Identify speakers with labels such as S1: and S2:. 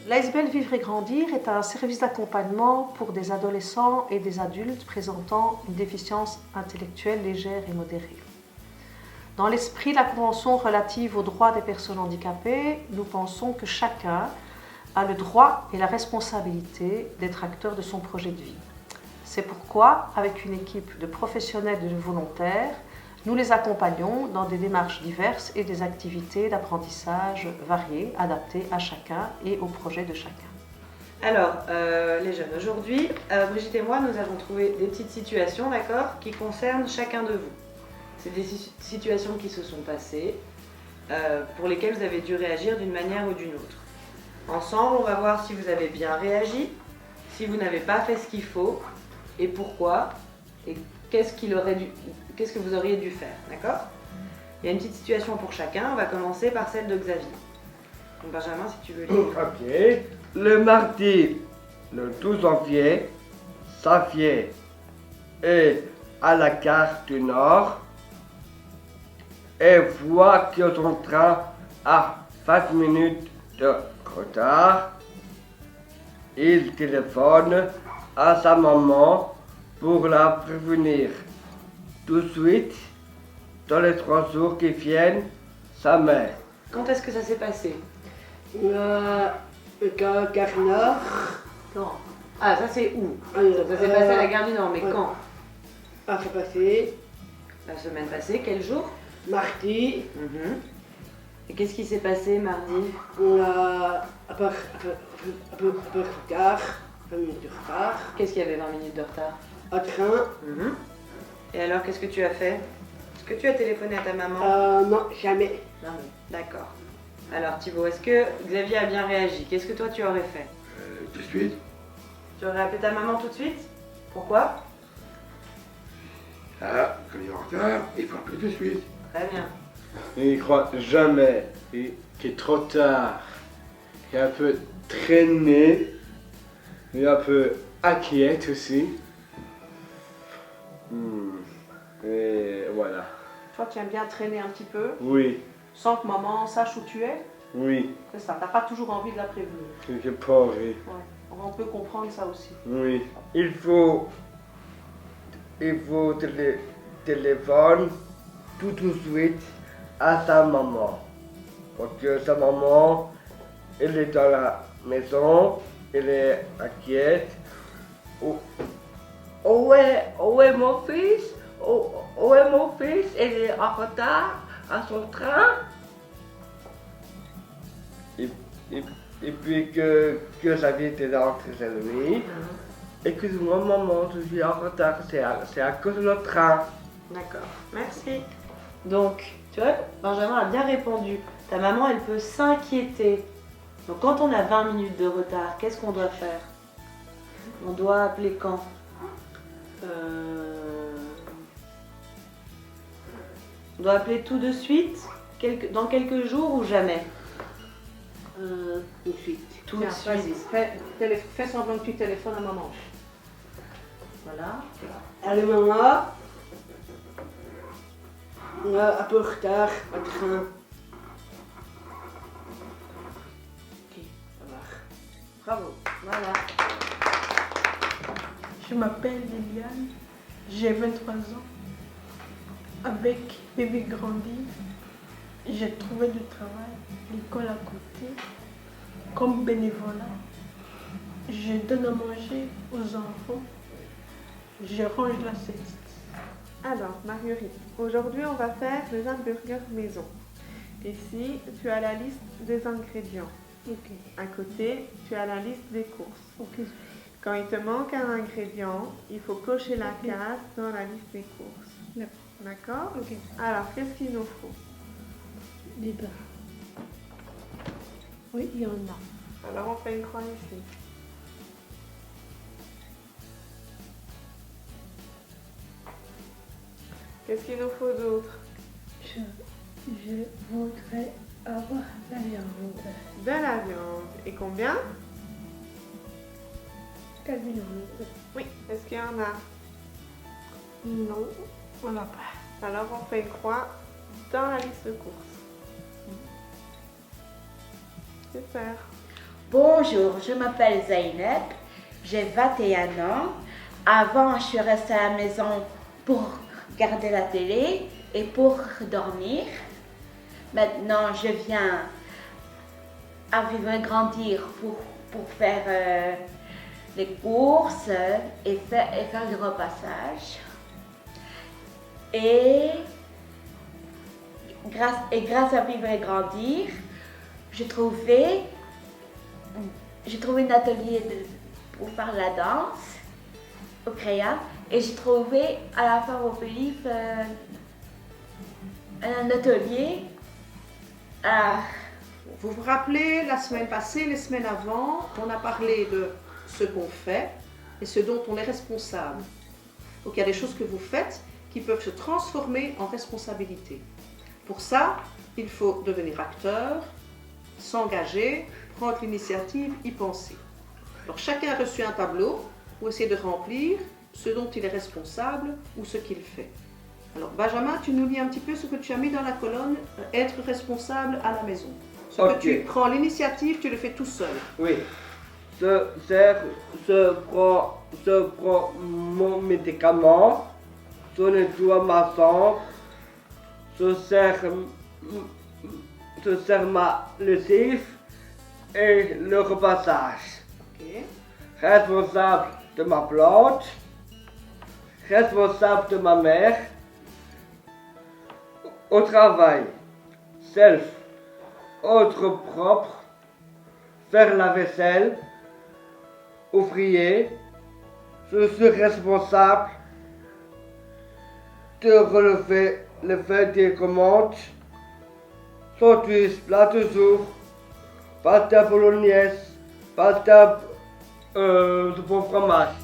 S1: L'ASBL Vivre et Grandir est un service d'accompagnement pour des adolescents et des adultes présentant une déficience intellectuelle légère et modérée. Dans l'esprit de la Convention relative aux droits des personnes handicapées, nous pensons que chacun a le droit et la responsabilité d'être acteur de son projet de vie. C'est pourquoi, avec une équipe de professionnels et de volontaires, nous les accompagnons dans des démarches diverses et des activités d'apprentissage variées, adaptées à chacun et au projet de chacun.
S2: Alors, les jeunes, aujourd'hui, Brigitte et moi, nous avons trouvé des petites situations, d'accord, qui concernent chacun de vous. C'est des situations qui se sont passées, pour lesquelles vous avez dû réagir d'une manière ou d'une autre. Ensemble, on va voir si vous avez bien réagi, si vous n'avez pas fait ce qu'il faut, et pourquoi, et qu'est-ce que vous auriez dû faire, d'accord? Il y a une petite situation pour chacun, on va commencer par celle de Xavier. Donc Benjamin, si tu veux lire.
S3: Ok. Le mardi, le 12 janvier, Xavier est à la gare du Nord et voit que son train a 20 minutes de retard. Il téléphone à sa maman pour la prévenir. Tout de suite, dans les 3 jours qui viennent, sa mère.
S2: Quand est-ce que ça s'est passé?
S4: Gare Nord.
S2: Quand? Ah, ça c'est où? Ça s'est
S4: Ça
S2: passé à la gare du Nord, mais
S4: ouais.
S2: quand?
S4: C'est passé
S2: La semaine passée, quel jour?
S4: mardi.
S2: Et qu'est-ce qui s'est passé mardi?
S4: Un peu retard, 20 minutes de retard.
S2: Qu'est-ce qu'il y avait 20 minutes de retard?
S4: Un train.
S2: Et alors, qu'est-ce que tu as fait? Est-ce que tu as téléphoné à ta maman?
S4: Non, jamais.
S2: Jamais. D'accord. Alors Thibaut, est-ce que Xavier a bien réagi? Qu'est-ce que toi tu aurais fait?
S5: Tout de suite.
S2: Tu aurais appelé ta maman tout de suite? Pourquoi?
S5: Ah, comme il est en retard, il faut appeler tout de suite.
S2: Très bien.
S6: Il croit jamais qu'il est trop tard. Il est un peu traîné. Il est un peu inquiet aussi. Et voilà.
S1: Toi, tu aimes bien traîner un petit peu,
S6: Oui,
S1: sans que maman sache où tu es.
S6: oui,
S1: C'est ça, t'as pas toujours envie de la prévenir.
S6: quelque part, oui.
S1: Ouais. On peut comprendre ça aussi.
S6: Oui.
S3: Il faut téléphoner tout de suite à sa maman. Parce que sa maman, elle est dans la maison, elle est inquiète. Où est mon fils? Où est mon fils? Il est en retard à son train. Et puis que Xavier était rentré chez lui. Excuse-moi maman, je suis en retard, c'est à cause de notre train.
S2: D'accord. Merci. Donc, tu vois, Benjamin a bien répondu. Ta maman, elle peut s'inquiéter. Donc, quand on a 20 minutes de retard, qu'est-ce qu'on doit faire? On doit appeler quand? On doit appeler tout de suite, dans quelques jours ou jamais?
S4: Tout de suite.
S2: Tout de
S1: Tiens,
S2: suite.
S1: vas-y, fais semblant que tu téléphones à maman.
S2: Voilà.
S4: Allez maman. Un peu retard, un train. Ok, ça marche.
S2: Bravo. Voilà.
S7: Je m'appelle Liliane, j'ai 23 ans. Avec Bébé Grandi, j'ai trouvé du travail, l'école à côté, comme bénévolat. Je donne à manger aux enfants, je range la ceste.
S8: Alors, Marguerite, aujourd'hui on va faire des hamburgers maison. Ici, tu as la liste des ingrédients.
S4: Ok.
S8: À côté, tu as la liste des courses.
S4: Ok.
S8: Quand il te manque un ingrédient, il faut cocher la case dans la liste des courses.
S4: D'accord.
S8: D'accord?
S4: Ok.
S8: Alors, qu'est-ce qu'il nous faut?
S4: Des pains. Oui, il y en a.
S8: Alors, on fait une croix ici. Qu'est-ce qu'il nous faut d'autre?
S4: Je voudrais avoir la viande.
S8: De la viande. Et combien?
S4: 4 viandes.
S8: Oui. Est-ce qu'il y en a?
S4: Non, on n'a pas.
S8: Alors, on fait une croix dans la liste de courses. Super.
S9: Bonjour, je m'appelle Zeynep, j'ai 21 ans. Avant, je suis restée à la maison pour regarder la télé et pour dormir. Maintenant, je viens à Vivre et Grandir pour faire les courses et faire le repassage. Et grâce à Vivre et Grandir, j'ai trouvé un atelier pour faire la danse au crayon et j'ai trouvé à la fin au livre un atelier.
S1: Vous vous rappelez, la semaine passée, les semaines avant, on a parlé de ce qu'on fait et ce dont on est responsable. Donc il y a des choses que vous faites qui peuvent se transformer en responsabilité. Pour ça, il faut devenir acteur, s'engager, prendre l'initiative, y penser. Alors chacun a reçu un tableau pour essayer de remplir ce dont il est responsable ou ce qu'il fait. Alors Benjamin, tu nous lis un petit peu ce que tu as mis dans la colonne « Être responsable à la maison ». Ce que tu prends l'initiative, tu le fais tout seul.
S3: Oui. Je prends mon médicament, je nettoie ma chambre, je sers ma lessive et le repassage.
S1: Okay.
S3: Responsable de ma plante, responsable de ma mère, au travail, self, autre propre, faire la vaisselle, ouvrier, je suis responsable de relever le fait des commandes, sandwich, plat de jour, pâte à bolognaise, pâte à de bon fromage.